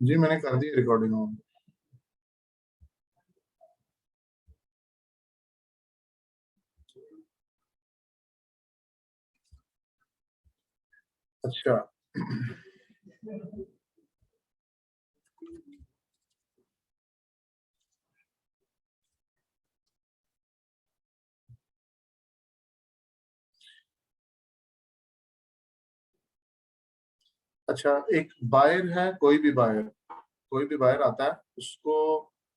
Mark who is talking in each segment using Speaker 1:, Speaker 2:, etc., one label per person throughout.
Speaker 1: जी मैंने कर दी recording on. अच्छा अच्छा, एक बायर है, कोई भी बायर आता है उसको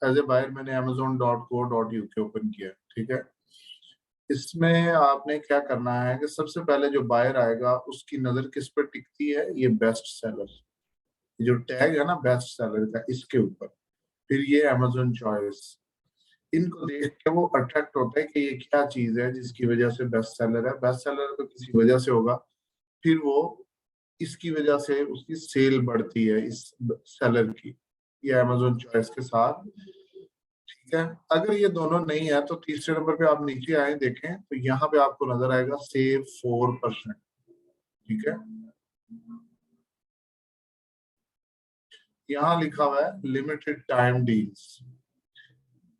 Speaker 1: एज ए बायर मैंने amazon.co.uk ओपन किया, ठीक है। इसमें आपने क्या करना है कि सबसे पहले जो बायर आएगा उसकी नजर किस पर टिकती है, ये बेस्ट सेलर, जो टैग है ना बेस्ट सेलर का, इसके ऊपर। फिर ये amazon चॉइस, इनको देख के वो अट्रैक्ट होता है कि ये क्या चीज है जिसकी वजह से बेस्ट सेलर है। बेस्ट सेलर तो किसी वजह से होगा, फिर वो इसकी वजह से उसकी सेल बढ़ती है इस सेलर की, ये अमेजोन चॉइस के साथ, ठीक है। अगर ये दोनों नहीं है तो तीसरे नंबर पे आप नीचे आए देखें तो यहाँ पे आपको नजर आएगा सेव 4%, ठीक है। यहाँ लिखा हुआ है लिमिटेड टाइम डील्स।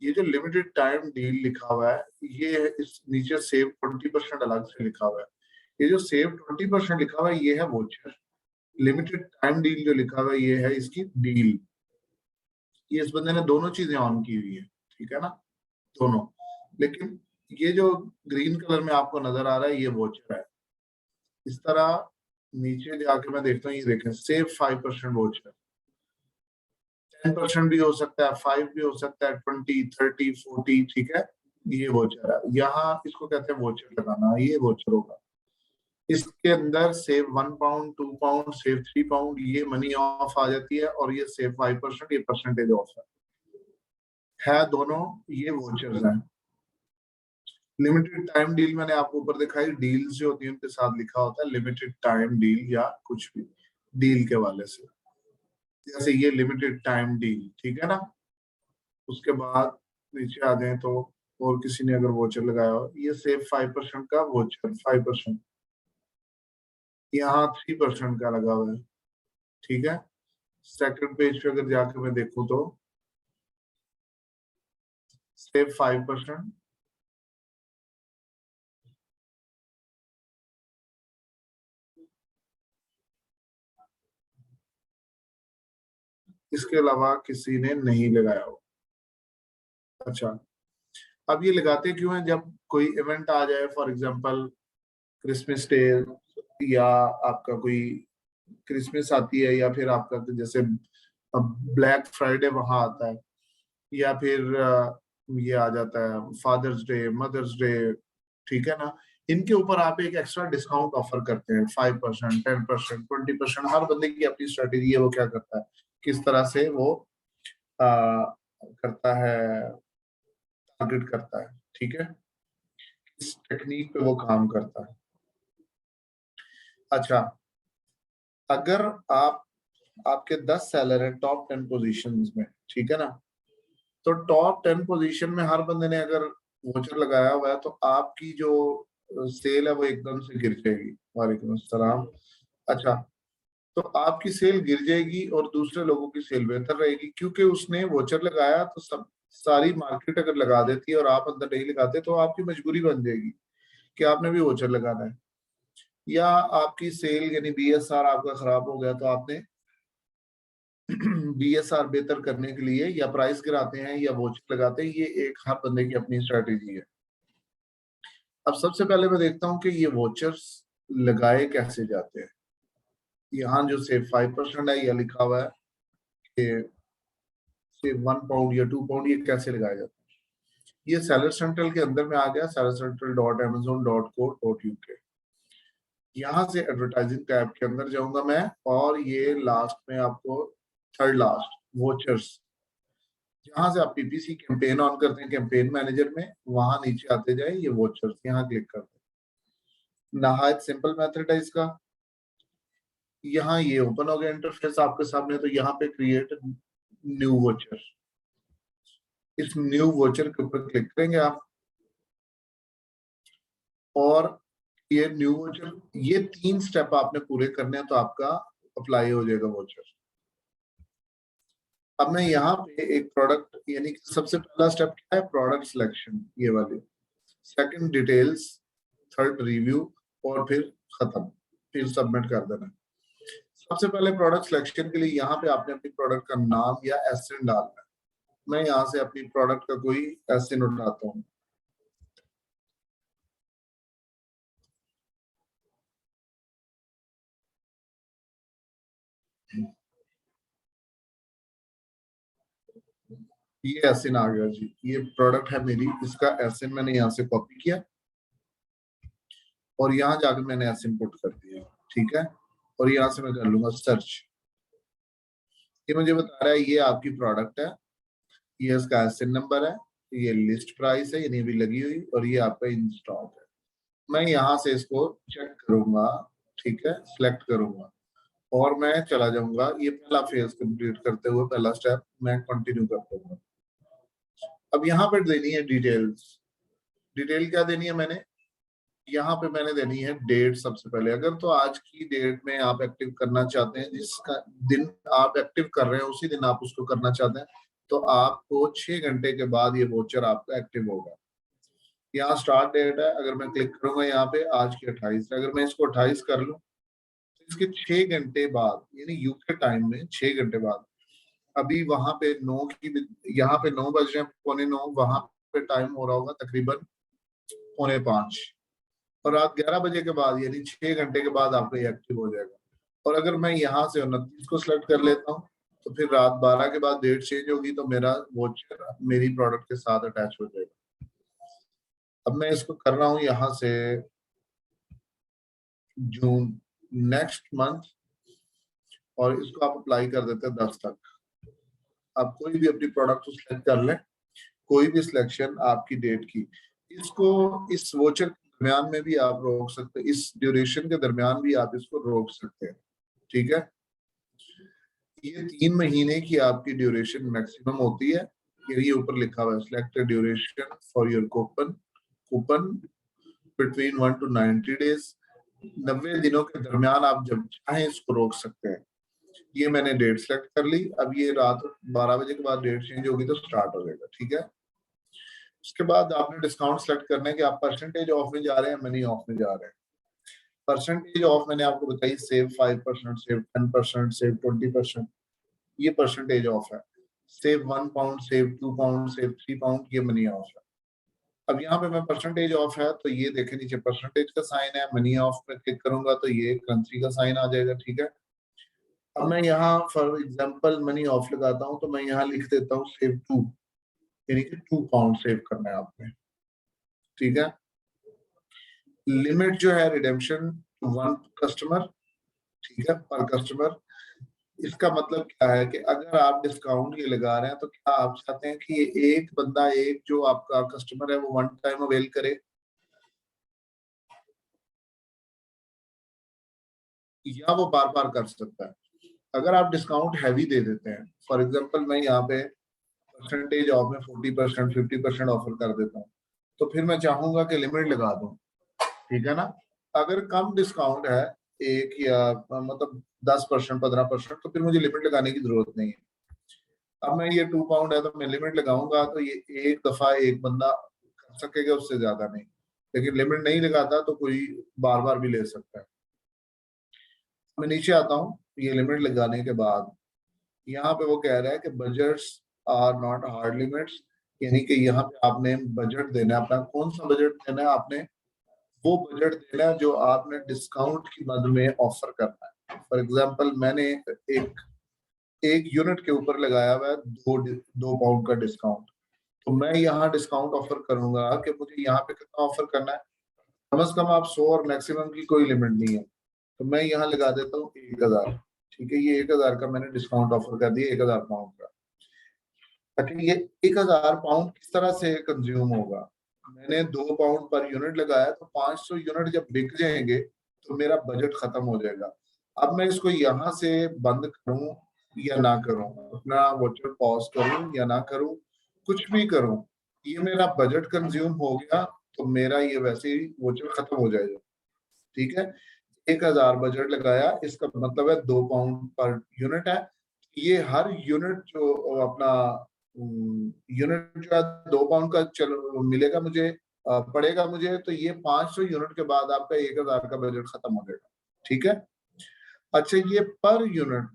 Speaker 1: ये जो लिमिटेड टाइम डील लिखा हुआ है, ये है इस नीचे सेव 20% अलग से लिखा हुआ है। ये जो सेव 20% लिखा हुआ है ये है वोचर। लिमिटेड टाइम डील जो लिखा हुआ है ये है इसकी डील। ये इस बंदे ने दोनों चीजें ऑन की हुई है, ठीक है ना, दोनों। लेकिन ये जो ग्रीन कलर में आपको नजर आ रहा है ये वोचर है। इस तरह नीचे जाके मैं देखता हूँ, ये देखें सेव 5% वोचर, 10% भी हो सकता है, 5 भी हो सकता है, 20, 30, 40, ठीक है। ये वोचर है, यहाँ इसको कहते हैं वोचर लगाना, ये वोचर होगा। इसके अंदर save 1 pound, 2 pound, save 3 pound, ये मनी ऑफ आ जाती है, और ये सेव 5%, ये परसेंटेज ऑफ है दोनों, ये वोचर्स हैं। लिमिटेड टाइम डील मैंने आपको ऊपर दिखाई, डील्स जो होती है उनके साथ लिखा होता है लिमिटेड टाइम डील या कुछ भी डील के वाले से, जैसे ये लिमिटेड टाइम डील, ठीक है ना। उसके बाद नीचे आ जाए तो और किसी ने अगर वोचर लगाया हो, ये सेव 5% का वोचर 5%, यहाँ 3% का लगा हुआ है, ठीक है। सेकंड पेज पे अगर जाकर मैं देखूं तो सेव 5%, इसके अलावा किसी ने नहीं लगाया हो। अच्छा, अब ये लगाते क्यों हैं, जब कोई इवेंट आ जाए, फॉर एग्जांपल क्रिसमस डे, या आपका कोई क्रिसमस आती है, या फिर आपका तो जैसे ब्लैक फ्राइडे वहां आता है, या फिर ये आ जाता है फादर्स डे, मदर्स डे, ठीक है ना। इनके ऊपर आप एक एक्स्ट्रा डिस्काउंट ऑफर करते हैं, 5%, 10%, 20%, हर बंदे की अपनी स्ट्रेटेजी है, वो क्या करता है, किस तरह से वो करता है, टारगेट करता है, ठीक है, इस टेक्निक पे वो काम करता है। अच्छा, अगर आप आपके 10 सेलर है टॉप 10 पोजीशंस में, ठीक है ना, तो टॉप 10 पोजीशन में हर बंदे ने अगर वोचर लगाया हुआ है तो आपकी जो सेल है वो एकदम से गिर जाएगी। वालेकुम अस्सलाम। अच्छा, तो आपकी सेल गिर जाएगी और दूसरे लोगों की सेल बेहतर रहेगी, क्योंकि उसने वोचर लगाया तो सब सारी मार्केट अगर लगा देती है और आप अंदर नहीं लगाते तो आपकी मजबूरी बन जाएगी कि आपने भी वोचर लगाना है। या आपकी सेल यानी बीएसआर आपका खराब हो गया तो आपने बीएसआर बेहतर करने के लिए या प्राइस गिराते हैं या वोचर लगाते हैं, ये एक हर बंदे की अपनी स्ट्रेटेजी है। अब सबसे पहले मैं देखता हूँ कि ये वोचर्स लगाए कैसे जाते हैं। यहाँ जो से 5% है, यह लिखा हुआ है कि से 1 पाउंड या 2 पाउंड, ये कैसे लगाया जाता है। ये सेलर सेंट्रल के अंदर में आ गया, sellercentral.amazon.co.uk। यहाँ से एडवर्टाइजिंग टैब के अंदर जाऊंगा मैं, और ये लास्ट में आपको थर्ड लास्ट वोचर्स, जहां से आप पीपीसी कैंपेन ऑन करते हैं कैंपेन मैनेजर में, वहां नीचे आते जाए ये वोचर्स, यहाँ क्लिक करते हैं। नहायत सिंपल मेथड है इसका। यहाँ ये ओपन हो गया इंटरफेस आपके सामने, तो यहाँ पे क्रिएट न्यू वोचर, इस न्यू वोचर के ऊपर क्लिक करेंगे आप, और ये न्यू वोचर, ये 3 स्टेप आपने पूरे करने हैं तो आपका अप्लाई हो जाएगा वोचर। अब मैं यहाँ पे एक प्रोडक्ट, यानी कि सबसे पहला स्टेप क्या है, प्रोडक्ट सिलेक्शन, ये वाली, सेकंड डिटेल्स, थर्ड रिव्यू, और फिर खत्म, फिर सबमिट कर देना। सबसे पहले प्रोडक्ट सिलेक्शन के लिए यहाँ पे आपने अपनी प्रोडक्ट का नाम या एसएन डालना है। मैं यहाँ से अपनी प्रोडक्ट का कोई एसएन उठाता हूँ। ये एसएन आ गया जी, ये प्रोडक्ट है मेरी, इसका एसएन मैंने यहाँ से कॉपी किया और यहाँ जाकर मैंने एसएन पुट कर दिया, ठीक है। और यहाँ से मैं कर लूंगा सर्च। ये मुझे बता रहा है ये आपकी प्रोडक्ट है, ये इसका एसएन नंबर है, ये लिस्ट प्राइस है, यानी अभी लगी हुई, और ये आपका इन स्टॉक है। मैं यहाँ से इसको चेक करूंगा, ठीक है, सिलेक्ट करूंगा और मैं चला जाऊंगा, ये पहला फेज कंप्लीट करते हुए पहला स्टेप मैं कंटिन्यू कर दूंगा। अब यहाँ पर देनी है डिटेल्स। डिटेल क्या देनी है मैंने, यहाँ पे मैंने देनी है डेट सबसे पहले। अगर तो आज की डेट में आप एक्टिव करना चाहते हैं, जिसका दिन आप एक्टिव कर रहे हैं उसी दिन आप उसको करना चाहते हैं, तो आपको 6 घंटे के बाद ये वोचर आपका एक्टिव होगा। यहाँ स्टार्ट डेट है, अगर मैं क्लिक करूंगा यहाँ पे आज की 28 है, अगर मैं इसको 28 कर लूं तो इसके 6 घंटे बाद, यानी यूके टाइम में 6 घंटे बाद, अभी वहां पे 9 की, यहाँ पे 9 बज रहे हैं, 4:45, वहां पे टाइम हो रहा होगा तकरीबन 4:45, और रात 11 बजे के बाद, यानी 6 घंटे के बाद आपका ये एक्टिव हो जाएगा। और अगर मैं यहाँ से 29 को सिलेक्ट कर लेता हूँ तो फिर रात 12 के बाद डेट चेंज होगी, तो मेरा वोचर मेरी प्रोडक्ट के साथ अटैच हो जाएगा। अब मैं इसको कर रहा हूँ यहाँ से जून, नेक्स्ट मंथ, और इसको आप अप्लाई कर देते हैं 10 तक। आप कोई भी अपनी प्रोडक्ट सिलेक्ट कर लें, कोई भी सिलेक्शन आपकी डेट की, इसको इस वोचर के दरमियान में भी आप रोक सकते हैं, इस ड्यूरेशन के दरमियान भी आप इसको रोक सकते हैं, ठीक है। ये 3 महीने की आपकी ड्यूरेशन मैक्सिमम होती है। ये ऊपर लिखा हुआ है, select duration for your coupon, coupon between 1 to 90 days, 90 दिनों के दरमियान आप जब चाहें इसको रोक सकते हैं। ये मैंने डेट सेलेक्ट कर ली। अब ये रात 12 बजे के बाद डेट चेंज होगी तो स्टार्ट हो जाएगा, ठीक है। उसके बाद आपने डिस्काउंट सेलेक्ट करना है कि आप परसेंटेज ऑफ में जा रहे हैं, मनी ऑफ में जा रहे हैं। परसेंटेज ऑफ मैंने आपको बताई, सेव 5%, सेव 10%, सेव 20%, ये परसेंटेज ऑफ है। Save 1 pound, save 2 pound, save 3 pound, ये मनी ऑफ है। अब यहाँ पे मैं परसेंटेज ऑफ है तो ये देखें नीचे परसेंटेज का साइन है, मनी ऑफ पे क्लिक करूंगा तो ये करेंसी का साइन आ जाएगा, ठीक है। अब मैं यहाँ फॉर एग्जांपल मनी ऑफ लगाता हूँ तो मैं यहाँ लिख देता हूँ सेव 2, यानी कि 2 पाउंड सेव करना है आपने, ठीक है। लिमिट जो है रिडेम्पशन 1 कस्टमर, ठीक है, पर कस्टमर। इसका मतलब क्या है कि अगर आप डिस्काउंट ये लगा रहे हैं तो क्या आप चाहते हैं कि एक बंदा, एक जो आपका कस्टमर है, वो 1 टाइम अवेल करे, या वो बार बार कर सकता है। अगर आप डिस्काउंट हैवी दे देते हैं, फॉर एग्जांपल मैं यहाँ पे परसेंटेज ऑफ में 40%, 50% ऑफर कर देता हूँ, तो फिर मैं चाहूंगा कि लिमिट लगा दूं, ठीक है ना। अगर कम डिस्काउंट है, एक या मतलब 10%, 15%, तो फिर मुझे लिमिट लगाने की जरूरत नहीं है। अब मैं ये 2 पाउंड है तो मैं लिमिट लगाऊंगा तो ये एक दफा एक बंदा कर सकेगा, उससे ज्यादा नहीं। लेकिन लिमिट नहीं लगाता तो कोई बार बार भी ले सकता है। मैं नीचे आता हूँ, ये लिमिट लगाने के बाद यहाँ पे वो कह रहा है कि budgets are not hard limits, यानी कि यहाँ पे आपने बजट देना है अपना। कौन सा बजट देना है आपने, वो बजट देना है जो आपने डिस्काउंट की मद में ऑफर करना है। फॉर एग्जांपल मैंने एक एक यूनिट के ऊपर लगाया हुआ है 2 पाउंड का डिस्काउंट, तो मैं यहाँ डिस्काउंट ऑफर करूंगा कि मुझे यहाँ पे कितना ऑफर करना है, कम से कम आप 100, और मैक्सिमम की कोई लिमिट नहीं है। तो मैं यहाँ लगा देता हूँ 1000, ठीक है। ये 1000 का मैंने डिस्काउंट ऑफर कर दिया, 1000 पाउंड का। ताकि ये 1000 पाउंड किस तरह से कंज्यूम होगा, मैंने 2 पाउंड पर यूनिट लगाया, तो 500 यूनिट जब बिक जाएंगे तो मेरा बजट खत्म हो जाएगा। अब मैं इसको यहाँ से बंद करूं या ना करूं, अपना वोचर पॉज करूं या ना करूं, कुछ भी करूं, ये मेरा बजट कंज्यूम हो गया तो मेरा ये वैसे ही वोचर खत्म हो जाएगा, ठीक है। 1000 बजट लगाया, इसका मतलब है 2 पाउंड पर यूनिट है, ये हर यूनिट जो अपना यूनिट जो है 2 पाउंड का चलो मिलेगा मुझे, पड़ेगा मुझे, तो ये 500 यूनिट के बाद आपका 1000 का बजट खत्म हो जाएगा। ठीक है। अच्छा, ये पर यूनिट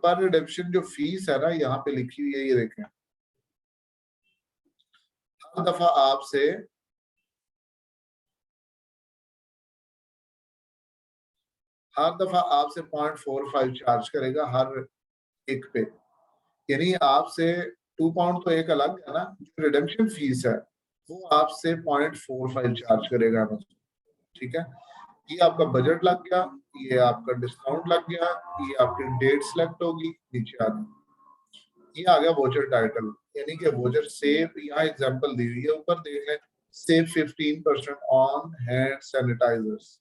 Speaker 1: पर रिडेम्पशन जो फीस है ना यहाँ पे लिखी हुई है, ये देखें। हर दफा आपसे हर दफा आपसे 0.45 चार्ज करेगा हर एक पे, यानी आपसे 2 पाउंड तो एक अलग है ना, जो रिडेम्पशन फीस है वो आपसे 0.45 चार्ज करेगा। ठीक है। ये आपका बजट लग गया, ये आपका डिस्काउंट लग गया, ये आपकी डेट सेलेक्ट होगी, नीचे आ गई। ये आ गया वोचर टाइटल, यानी कि वोचर सेव, यहाँ एग्जांपल दी हुई है, ऊपर देख लें, सेव 15% ऑन हैंड सैनिटाइजर्स।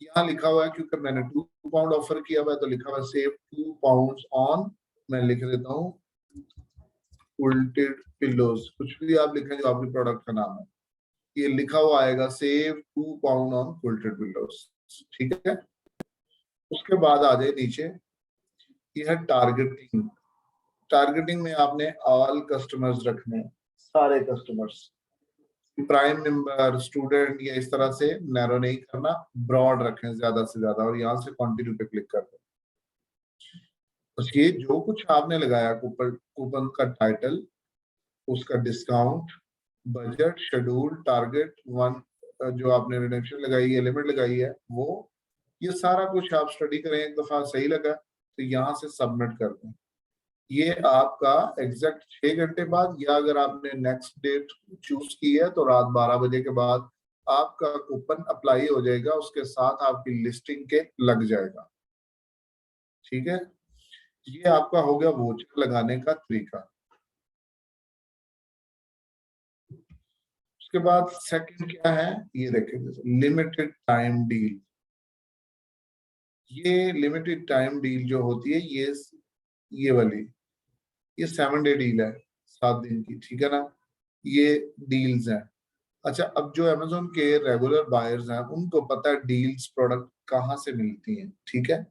Speaker 1: यहाँ लिखा हुआ है क्योंकि मैंने 2 पाउंड ऑफर किया हुआ है, तो लिखा हुआ है सेव 2 पाउंड ऑन, मैं लिख देता हूँ क्विल्टेड पिलोज, कुछ भी आप लिखें जो आपके प्रोडक्ट का नाम है, ये लिखा हुआ आएगा save 2 pound on quilted pillows. ठीक है। उसके बाद आ जाए नीचे, ये है टारगेटिंग। टारगेटिंग में आपने ऑल कस्टमर्स रखने हैं, सारे कस्टमर्स, प्राइम मेंबर, स्टूडेंट, या इस तरह से नैरो नहीं करना, ब्रॉड रखें ज्यादा से ज्यादा, और यहाँ से कंटिन्यू पे क्लिक कर दें। बस ये जो कुछ आपने लगाया, कूपन कूपन का टाइटल, उसका discount, budget, schedule, target one, जो आपने रिडेम्पशन लगाई है, लिमिट लगाई है, वो ये सारा कुछ आप स्टडी करें, एक दफा सही लगा तो यहाँ से सबमिट कर दें। ये आपका एग्जैक्ट 6 घंटे बाद, या अगर आपने नेक्स्ट डेट चूज की है तो रात 12 बजे के बाद आपका कूपन अप्लाई हो जाएगा, उसके साथ आपकी लिस्टिंग के लग जाएगा। ठीक है। ये आपका हो गया वोचर लगाने का तरीका। उसके बाद सेकंड क्या है, ये देखेंगे, लिमिटेड टाइम डील। ये लिमिटेड टाइम डील जो होती है, ये वाली, ये 7 डे डील है, 7 दिन की। ठीक है ना, ये डील्स हैं। अच्छा, अब जो अमेजोन के रेगुलर बायर्स हैं उनको पता है डील्स प्रोडक्ट कहाँ से मिलती हैं। ठीक है।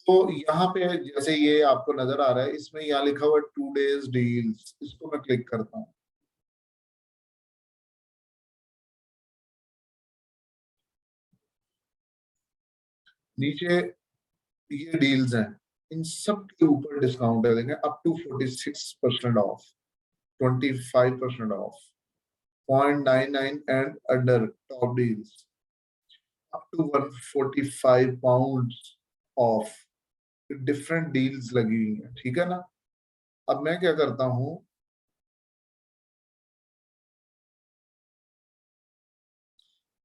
Speaker 1: तो यहाँ पे जैसे ये आपको नजर आ रहा है, इसमें यहाँ लिखा हुआ है 2 डेज डील्स, इसको मैं क्लिक करता हूँ। नीचे ये डील्स हैं, इन सब के ऊपर डिस्काउंट है, देखें, up to 46% off, 25% off, 0.99 and under top deals, up to 145 pound off, different deals लगी हुई हैं। ठीक है ना। अब मैं क्या करता हूँ,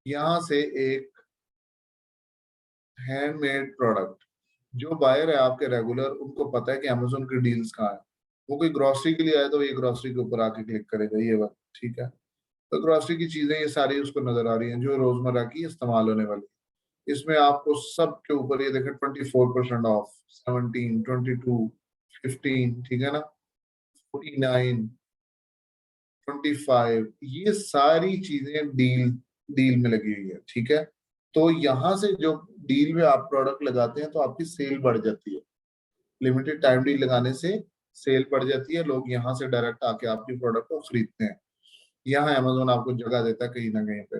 Speaker 1: यहां से एक हैंडमेड प्रोडक्ट, जो बायर है आपके रेगुलर, उनको पता है कि अमेजोन की डील्स कहाँ है, वो कोई ग्रोसरी के लिए आए तो ये ग्रोसरी के ऊपर आके क्लिक करेगा, ये बात। ठीक है। तो ग्रोसरी की चीजें ये सारी उसको नजर आ रही हैं जो रोजमर्रा की इस्तेमाल होने वाली। इसमें आपको सब के ऊपर ये देखें, 24% ऑफ, 17, 22, 15, ठीक है ना, 49, 25, ये सारी चीजें डील डील में लगी हुई है। ठीक है। तो यहाँ से जो डील में आप प्रोडक्ट लगाते हैं तो आपकी सेल बढ़ जाती है, लिमिटेड टाइम डील लगाने से सेल बढ़ जाती है, लोग यहाँ से डायरेक्ट आके आपकी प्रोडक्ट को खरीदते हैं। यहाँ अमेजोन आपको जगह देता है कहीं ना कहीं पे।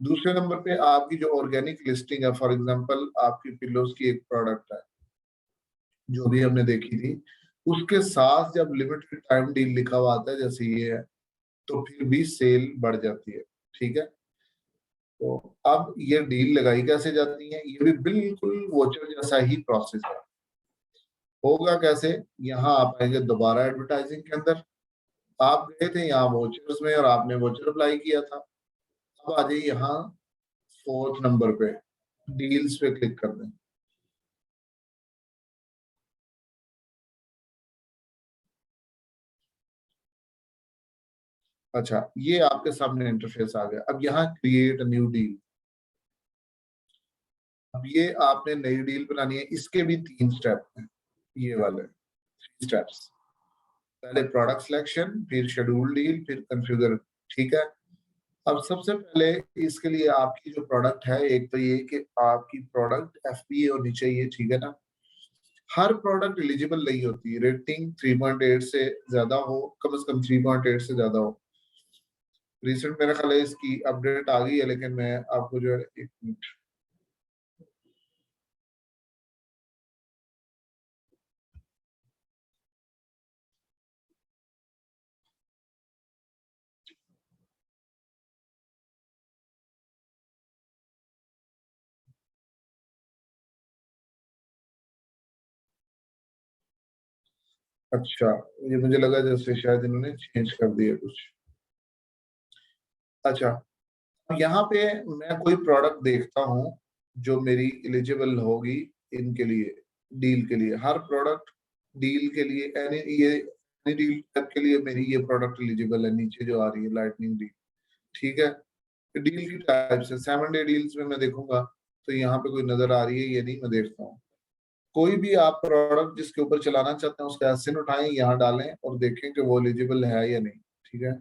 Speaker 1: दूसरे नंबर पे आपकी जो ऑर्गेनिक लिस्टिंग है, फॉर एग्जांपल आपकी पिलोज की एक प्रोडक्ट है जो भी हमने देखी थी, उसके साथ जब लिमिटेड टाइम डील लिखा हुआ आता है जैसे ये है, तो फिर भी सेल बढ़ जाती है। ठीक है। तो अब ये डील लगाई कैसे जाती है, ये भी बिल्कुल वोचर जैसा ही प्रोसेस है। होगा कैसे, यहाँ आप आएंगे दोबारा एडवर्टाइजिंग के अंदर, आप गए थे यहाँ वोचर्स में और आपने वोचर अप्लाई किया था। अब आ जाइए यहाँ 4th नंबर पे, डील्स पे क्लिक कर दें। अच्छा, ये आपके सामने इंटरफेस आ गया। अब यहाँ क्रिएट न्यू डील, अब ये आपने नई डील बनानी है, इसके भी 3 स्टेप हैं, ये वाले 3 स्टेप्स। पहले प्रोडक्ट सिलेक्शन, फिर शेड्यूल डील, फिर कॉन्फ़िगर। ठीक है। अब सबसे पहले इसके लिए आपकी जो प्रोडक्ट है, एक तो ये कि आपकी प्रोडक्ट एफबीए होनी चाहिए। ठीक है ना। हर प्रोडक्ट एलिजिबल नहीं होती, रेटिंग 3.8 से ज्यादा हो, कम से कम 3.8 से ज्यादा हो। रिसेंट मेरा ख्याल है इसकी अपडेट आ गई है, लेकिन मैं आपको जो है एक मिनट, अच्छा ये मुझे लगा जैसे शायद इन्होंने चेंज कर दिया कुछ। अच्छा, यहाँ पे मैं कोई प्रोडक्ट देखता हूँ जो मेरी एलिजिबल होगी इनके लिए, डील के लिए। हर प्रोडक्ट डील के लिए, यानी ये डील के लिए मेरी ये प्रोडक्ट एलिजिबल है, नीचे जो आ रही है लाइटनिंग डील। ठीक है, डील की टाइप से 7 डे डील्स में मैं देखूंगा तो यहाँ पे कोई नजर आ रही है ये नहीं, मैं देखता हूँ। कोई भी आप प्रोडक्ट जिसके ऊपर चलाना चाहते हैं उसका एसिन उठाएं, यहाँ डालें और देखें कि वो एलिजिबल है या नहीं। ठीक है,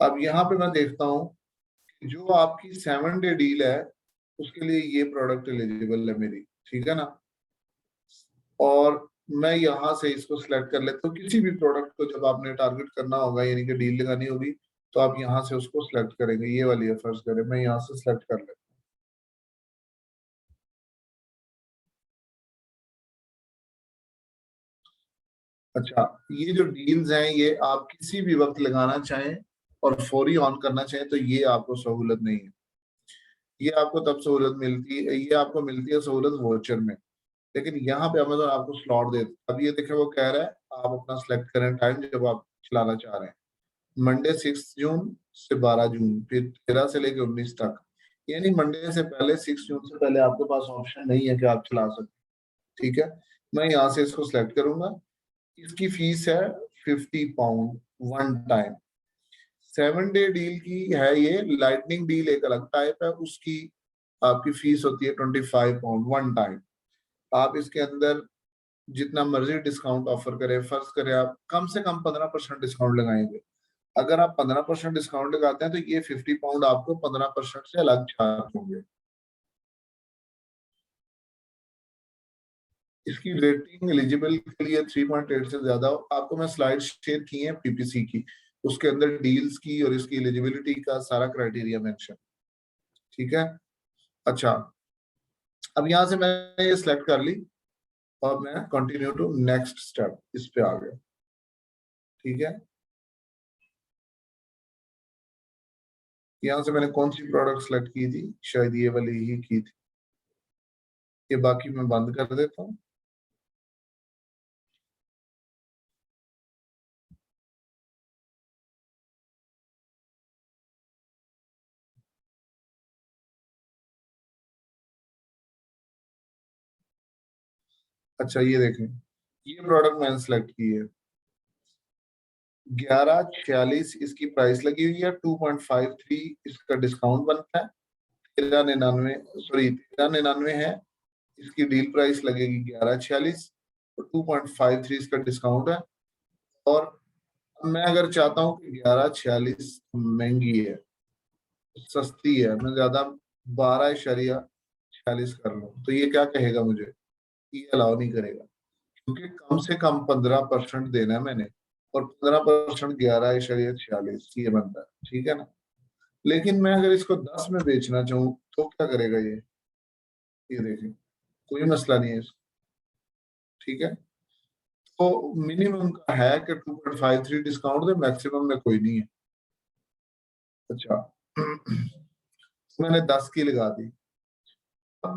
Speaker 1: अब यहाँ पे मैं देखता हूँ जो आपकी 7 डे डील है उसके लिए ये प्रोडक्ट एलिजिबल है मेरी। ठीक है ना, और मैं यहाँ से इसको सिलेक्ट कर लेता हूँ। किसी भी प्रोडक्ट को जब आपने टारगेट करना होगा यानी कि डील लगानी होगी तो आप यहाँ से उसको सिलेक्ट करेंगे। ये वाली है, फर्ज करें मैं यहाँ से सिलेक्ट कर लेता हूँ। अच्छा, ये जो डील्स हैं ये आप किसी भी वक्त लगाना चाहें और फौरी ऑन करना चाहें तो ये आपको सहूलत नहीं है। ये आपको तब सहूलत मिलती है, ये आपको मिलती है सहूलत वोचर में। लेकिन यहाँ पे अमेजोन आपको स्लॉट देता है। अब ये देखें वो कह रहा है आप अपना सिलेक्ट करें टाइम जब आप चलाना चाह रहे हैं। मंडे 6 जून से 12 जून, फिर 13 से लेकर 19 तक। यानी मंडे से पहले, 6 जून से पहले आपके पास ऑप्शन नहीं है कि आप चला सकते। ठीक है, मैं यहाँ से इसको सिलेक्ट करूंगा। इसकी फीस है £50 वन टाइम। 7 डे डील की है ये। लाइटनिंग डील एक अलग टाइप है, उसकी आपकी फीस होती है £25 वन टाइम। आप इसके अंदर जितना मर्जी डिस्काउंट ऑफर करें, फर्ज करें आप कम से कम 15% डिस्काउंट लगाएंगे। अगर आप 15% डिस्काउंट लगाते हैं तो ये £50 आपको 15% से अलग चार्ज होंगे। इसकी रेटिंग एलिजिबल के लिए 3.8 से ज्यादा हो। आपको मैं स्लाइड शेयर की है पीपीसी की, उसके अंदर डील्स की और इसकी एलिजिबिलिटी का सारा क्राइटेरिया मेंशन। ठीक है, अच्छा अब यहाँ से मैंने ये सिलेक्ट कर ली और मैं कंटिन्यू टू नेक्स्ट स्टेप इस पे आ गया। ठीक है, यहाँ से मैंने कौन सी प्रोडक्ट सेलेक्ट की थी, शायद ये वाली ही की थी। ये बाकी मैं बंद कर देता हूँ। अच्छा ये देखें, ये प्रोडक्ट मैंने सेलेक्ट की है। 1146 इसकी प्राइस लगी हुई है। 2.53 इसका डिस्काउंट बनता है। 1399, सॉरी 1399 है। इसकी डील प्राइस लगेगी 1146 और 2.53 इसका डिस्काउंट है। और मैं अगर चाहता हूँ कि 1146 महंगी है, सस्ती है, मैं ज्यादा 12.46 कर लूँ तो ये क्या कहेगा मुझे, ये अलाउ नहीं करेगा। क्योंकि कम से कम 15% देना है मैंने, और 15% 11.46 ये बनता है। ठीक है ना, लेकिन मैं अगर इसको 10 में बेचना चाहूँ तो क्या करेगा ये देखिए, कोई मसला नहीं है इसको। ठीक है, तो मिनिमम का है कि 2.53 डिस्काउंट दे, मैक्सिमम में कोई नहीं है। अच्छा मैंने 10 की लगा दी। अब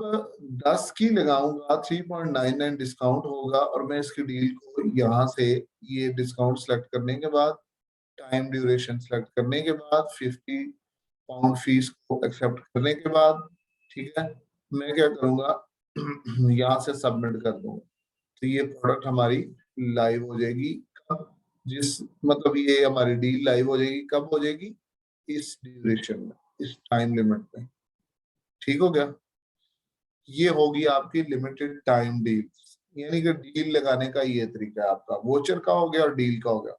Speaker 1: 10 की लगाऊंगा, 3.99 डिस्काउंट होगा और मैं इसकी डील को यहाँ से, ये डिस्काउंट सेलेक्ट करने के बाद, टाइम ड्यूरेशन सेलेक्ट करने के बाद, £50 फीस को एक्सेप्ट करने के बाद, ठीक है, मैं क्या करूंगा यहाँ से सबमिट कर दूंगा। तो ये प्रोडक्ट हमारी लाइव हो जाएगी कब, जिस मतलब ये हमारी डील लाइव हो जाएगी कब हो जाएगी, इस ड्यूरेशन में, इस टाइम लिमिट में। ठीक हो गया, ये होगी आपकी लिमिटेड टाइम डील। यानी कि डील लगाने का ये तरीका है आपका, वोचर का हो गया और डील का हो गया।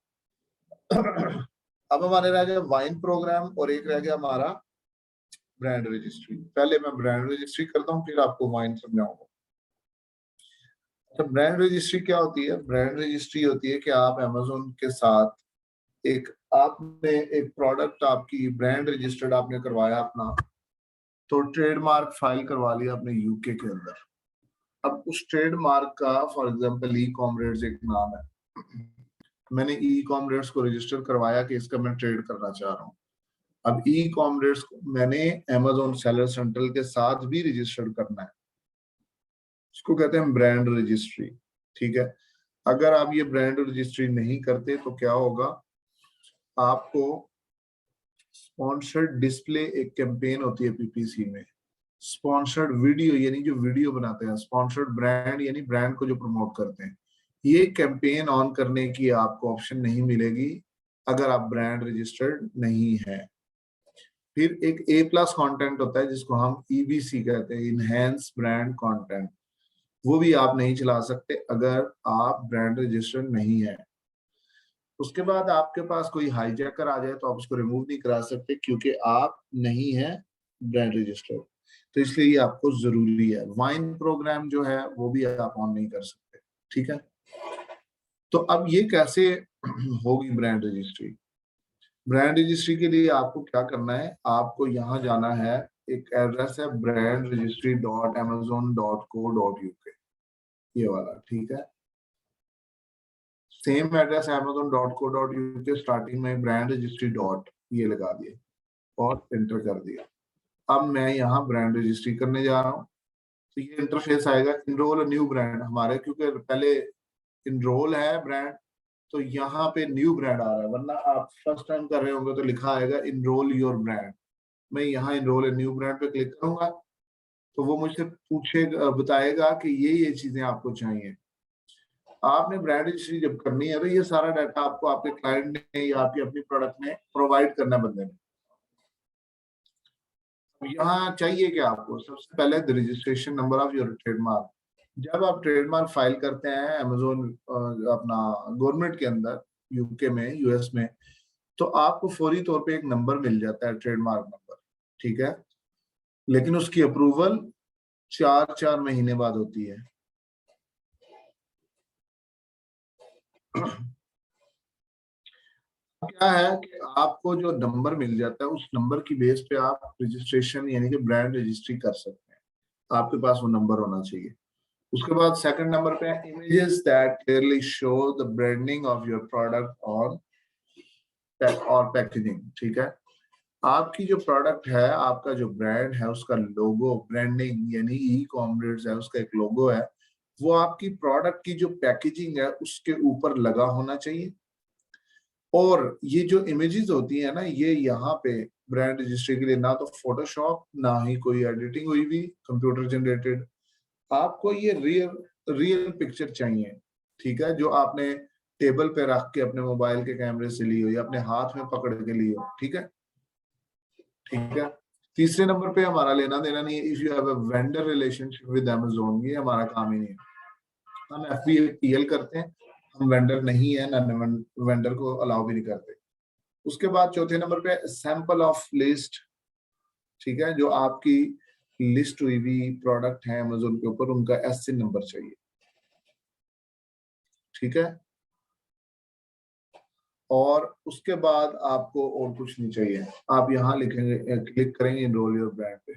Speaker 1: अब हमारे रह गया वाइन प्रोग्राम और एक रह गया हमारा ब्रांड रजिस्ट्री। पहले मैं ब्रांड रजिस्ट्री करता हूँ फिर आपको वाइन समझाऊंगा। तो ब्रांड रजिस्ट्री क्या होती है? ब्रांड रजिस्ट्री होती है कि आप अमेजोन के साथ आपने एक प्रोडक्ट, आपकी ब्रांड रजिस्टर्ड आपने करवाया अपना, तो ट्रेडमार्क फाइल करवा लिया आपने यूके के अंदर। अब उस ट्रेडमार्क का फॉर एग्जांपल ई कॉमरेड्स एक नाम है, मैंने ई कॉमरेड्स को रजिस्टर करवाया कि इसका मैं ट्रेड करना चाह रहा हूँ। अब ई कॉमरेड्स को मैंने अमेजोन सेलर सेंट्रल के साथ भी रजिस्टर्ड करना है, इसको कहते हैं ब्रांड रजिस्ट्री। ठीक है, अगर आप ये ब्रांड रजिस्ट्री नहीं करते तो क्या होगा, आपको स्पॉन्सर्ड डिस्प्ले एक कैंपेन होती है पीपीसी में, स्पॉन्सर्ड वीडियो यानी जो वीडियो बनाते हैं, स्पॉन्सर्ड ब्रांड यानी ब्रांड को जो प्रमोट करते हैं, ये कैंपेन ऑन करने की आपको ऑप्शन नहीं मिलेगी अगर आप ब्रांड रजिस्टर्ड नहीं है। फिर एक ए प्लस कॉन्टेंट होता है जिसको हम ईबीसी कहते हैं, इनहेंस ब्रांड कंटेंट, वो भी आप नहीं चला सकते अगर आप ब्रांड रजिस्टर्ड नहीं है। उसके बाद आपके पास कोई हाईजैकर आ जाए तो आप उसको रिमूव नहीं करा सकते क्योंकि आप नहीं है ब्रांड रजिस्टर्ड, तो इसलिए ये आपको जरूरी है। वाइन प्रोग्राम जो है वो भी आप ऑन नहीं कर सकते। ठीक है, तो अब ये कैसे होगी ब्रांड रजिस्ट्री? ब्रांड रजिस्ट्री के लिए आपको क्या करना है, आपको यहाँ जाना है, एक एड्रेस है brandregistry.amazon.co.uk, ये वाला। ठीक है, सेम एड्रेस amazon.co.uk, स्टार्टिंग में ब्रांड रजिस्ट्री डॉट ये लगा दिए और एंटर कर दिया। अब मैं यहाँ ब्रांड रजिस्ट्री करने जा रहा हूँ, तो ये इंटरफेस आएगा, इनरोल न्यू ब्रांड हमारे, क्योंकि पहले इनरोल है ब्रांड तो यहाँ पे न्यू ब्रांड आ रहा है, वरना आप फर्स्ट टाइम कर रहे होंगे तो लिखा आएगा इनरोल योर ब्रांड। मैं यहाँ इनरोल न्यू ब्रांड पे क्लिक करूंगा तो वो मुझसे पूछेगा, बताएगा कि ये चीजें आपको चाहिए। आपने ब्रांड रजिस्ट्री जब करनी है तो ये सारा डाटा आपको आपके क्लाइंट ने या आपकी अपनी प्रोडक्ट में प्रोवाइड करना बंदे ने। यहाँ चाहिए कि आपको सबसे पहले the registration number of your trademark. जब आप ट्रेडमार्क फाइल करते हैं अमेजोन अपना गवर्नमेंट के अंदर, यूके में, यूएस में, तो आपको फौरी तौर पे एक नंबर मिल जाता है, ट्रेडमार्क नंबर। ठीक है, लेकिन उसकी अप्रूवल 4 महीने बाद होती है। क्या है कि आपको जो नंबर मिल जाता है उस नंबर की बेस पे आप रजिस्ट्रेशन यानी कि ब्रांड रजिस्ट्री कर सकते हैं, आपके पास वो नंबर होना चाहिए। उसके बाद सेकंड नंबर पे images that clearly show the branding of your product और पैकेजिंग। ठीक है, आपकी जो प्रोडक्ट है, आपका जो ब्रांड है, उसका लोगो, ब्रांडिंग यानी ई कॉमर्स है, उसका एक लोगो है, वो आपकी प्रोडक्ट की जो पैकेजिंग है उसके ऊपर लगा होना चाहिए। और ये जो इमेजेस होती है ना, ये यहाँ पे ब्रांड रजिस्ट्री के लिए ना तो फोटोशॉप ना ही कोई एडिटिंग हुई भी कंप्यूटर जनरेटेड, आपको ये रियल पिक्चर चाहिए। ठीक है, जो आपने टेबल पे रख के अपने मोबाइल के कैमरे से ली हो या अपने हाथ में पकड़ के ली हो। ठीक है, ठीक है। तीसरे नंबर पे हमारा लेना देना नहीं है, if you have a vendor relationship with Amazon, ये हमारा काम ही नहीं है। हम एफपीएल करते हैं, हम वेंडर नहीं है ना, वेंडर को अलाउ भी नहीं करते। उसके बाद चौथे नंबर पे सैंपल ऑफ लिस्ट। ठीक है, जो आपकी लिस्ट हुई भी प्रोडक्ट है अमेज़न के ऊपर, उनका एससी नंबर चाहिए। ठीक है, और उसके बाद आपको और कुछ नहीं चाहिए, आप यहाँ लिखेंगे, क्लिक करेंगे इनरोल योर ब्रांड पे।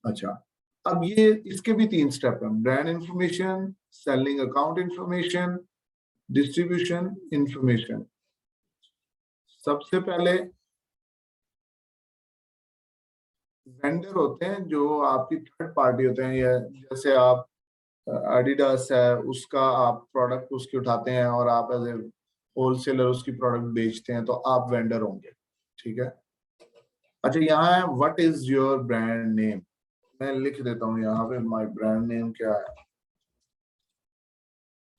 Speaker 1: अच्छा, अब ये इसके भी 3 स्टेप हैं, brand information, selling account information, distribution information. सबसे पहले वेंडर होते हैं जो आपकी थर्ड पार्टी होते हैं, या जैसे आप एडिडास है, उसका आप प्रोडक्ट उसकी उठाते हैं और आप एज ए होलसेलर उसकी प्रोडक्ट बेचते हैं, तो आप वेंडर होंगे। ठीक है, अच्छा यहाँ है what is your brand name, मैं लिख देता हूँ यहाँ पे माय ब्रांड नेम क्या है।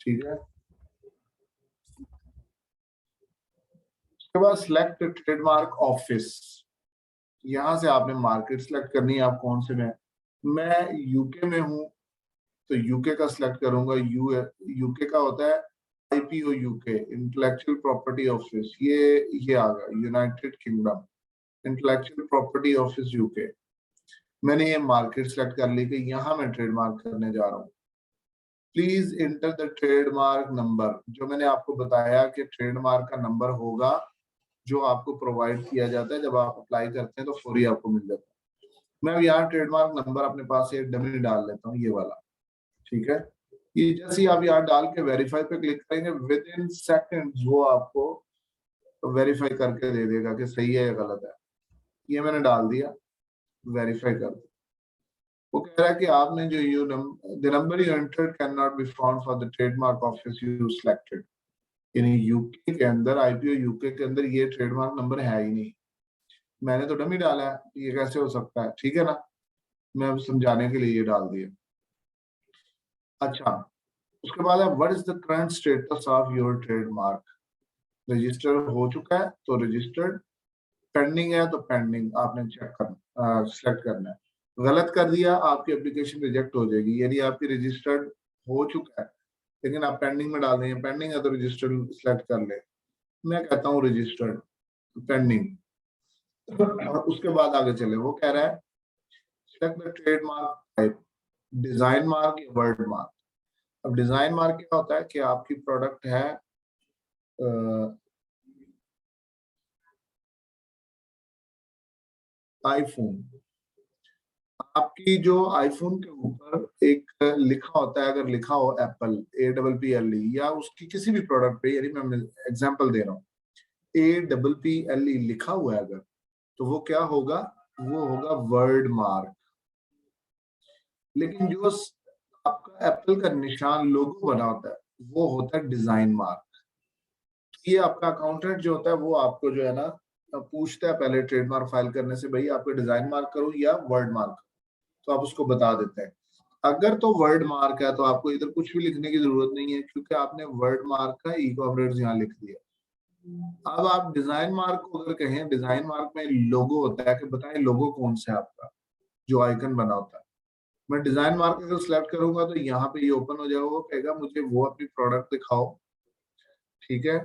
Speaker 1: ठीक है, उसके बाद सिलेक्ट ट्रेडमार्क ऑफिस, यहाँ से आपने मार्केट सिलेक्ट करनी है, आप कौन से में। मैं यूके में हूँ तो यूके का सिलेक्ट करूंगा। यूके का होता है IPO UK, intellectual property office, ये आ गया United kingdom, intellectual property office UK. मैंने ये मार्केट सेलेक्ट कर ली कि यहाँ मैं ट्रेडमार्क करने जा रहा हूँ। Please enter the trademark number, जो मैंने आपको बताया कि ट्रेडमार्क का नंबर होगा जो आपको प्रोवाइड किया जाता है जब आप अप्लाई करते हैं तो फौरी आपको मिल जाता है। मैं अब यहाँ ट्रेडमार्क नंबर अपने पास एक डमी डाल लेता हूँ, ये वाला, ठीक है। ये जैसे ही आप यहाँ डाल के वेरीफाई पे क्लिक करेंगे, विद इन सेकेंड्स वो आपको वेरीफाई करके दे देगा कि सही है या गलत है। ये मैंने डाल दिया, वेरीफाई कर दिया। वो कह रहा है कि आपने जो the number you entered can not be found for the trademark office you selected. यानी यूके के अंदर, आईपीओ यूके के अंदर ये ट्रेडमार्क नंबर है ही नहीं। मैंने तो डमी डाला है, ये कैसे हो सकता है, ठीक है ना। मैं अब समझाने के लिए ये डाल दिया। अच्छा, उसके बाद है what is the current status of your trademark. Register हो चुका है तो रजिस्टर्ड, पेंडिंग है तो पेंडिंग आपने चेक करना, सिलेक्ट करना है। गलत कर दिया आपकी एप्लीकेशन रिजेक्ट हो जाएगी। यदि आपकी रजिस्टर्ड हो चुका है लेकिन आप पेंडिंग में डाल देंगे, पेंडिंग है तो रजिस्टर्ड सिलेक्ट कर ले। मैं कहता हूँ रजिस्टर्ड, पेंडिंग। उसके बाद आगे चले, वो कह रहा है select the trademark type, design mark या वर्ड मार्क। अब डिजाइन मार्क क्या होता है कि आपकी प्रोडक्ट है आईफोन, आपकी जो आईफोन के ऊपर एक लिखा होता है, अगर लिखा हो एप्पल APPLE या उसकी किसी भी प्रोडक्ट पे, यानी मैं एग्जांपल दे रहा हूँ, APPLE लिखा हुआ है अगर, तो वो क्या होगा, वो होगा वर्ड मार्क। लेकिन जो आपका एप्पल का निशान लोगो बना होता है वो होता है डिजाइन मार्क। ये आपका अकाउंटेंट जो होता है वो आपको जो है ना पूछता है पहले ट्रेडमार्क फाइल करने से, भाई आपको डिजाइन मार्क करूं या वर्ड मार्क, तो आप उसको बता देते हैं। अगर तो वर्ड मार्क है तो आपको इधर कुछ भी लिखने की जरूरत नहीं है, क्योंकि आपने वर्ड मार्क का ई-कॉमर्स यहाँ लिख दिया। अब आप डिजाइन मार्क को अगर कहें, डिजाइन मार्क में लोगो होता है कि बताएं लोगो कौन सा है आपका, जो आइकन बना होता है। मैं डिजाइन मार्क अगर सिलेक्ट करूंगा तो यहाँ पे ये ओपन हो जाएगा, वो कहेगा मुझे वो अपनी प्रोडक्ट दिखाओ, ठीक है।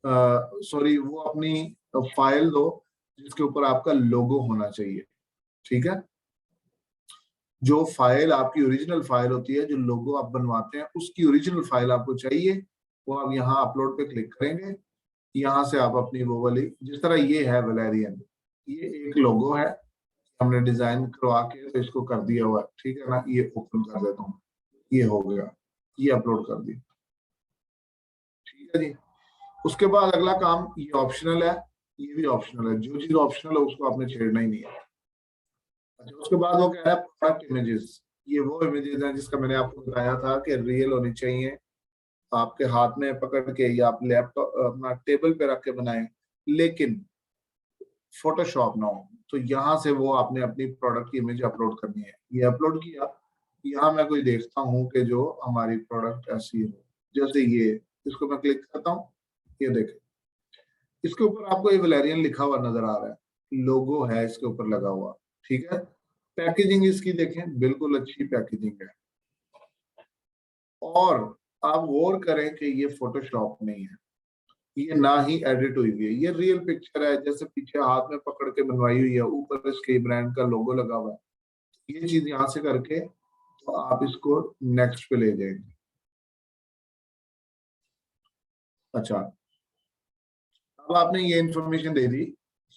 Speaker 1: सॉरी, वो अपनी फाइल दो जिसके ऊपर आपका लोगो होना चाहिए, ठीक है। जो फाइल आपकी ओरिजिनल फाइल होती है, जो लोगो आप बनवाते हैं उसकी ओरिजिनल फाइल आपको चाहिए, वो आप यहाँ अपलोड पे क्लिक करेंगे। यहाँ से आप अपनी वो वाली, जिस तरह ये है वैलेरियन, ये एक लोगो है, हमने डिजाइन करवा के तो इसको कर दिया हुआ है, ठीक है ना। ये ओपन कर देता हूँ, ये हो गया, ये अपलोड कर दिया, ठीक है जी। उसके बाद अगला काम, ये ऑप्शनल है, ये भी ऑप्शनल है, जो चीज ऑप्शनल है उसको आपने छेड़ना ही नहीं है। अच्छा, उसके बाद वो कह रहा है प्रोडक्ट इमेजेस। ये वो इमेजेस हैं जिसका मैंने आपको बताया था कि रियल होनी चाहिए, आपके हाथ में पकड़ के या आप लैपटॉप अपना टेबल पे रख के बनाएं, लेकिन फोटोशॉप ना हो। तो यहाँ से वो आपने अपनी प्रोडक्ट की इमेज अपलोड करनी है। ये अपलोड किया, यहाँ मैं कोई देखता हूँ कि जो हमारी प्रोडक्ट ऐसी हो, जैसे ये, इसको मैं क्लिक करता हूँ, ये देखें, इसके ऊपर आपको ये वैलेरियन लिखा हुआ नजर आ रहा है, लोगो है इसके ऊपर लगा हुआ, ठीक है। पैकेजिंग इसकी देखें, बिल्कुल अच्छी पैकेजिंग है। और आप गौर करें कि ये फोटोशॉप नहीं है, ये ना ही एडिट हुई हुई है, ये रियल पिक्चर है, जैसे पीछे हाथ में पकड़ के बनवाई हुई है, ऊपर इसके ब्रांड का लोगो लगा हुआ है। ये चीज यहाँ से करके तो आप इसको नेक्स्ट पे ले जाएंगे। अच्छा, अब आपने ये इन्फॉर्मेशन दे दी,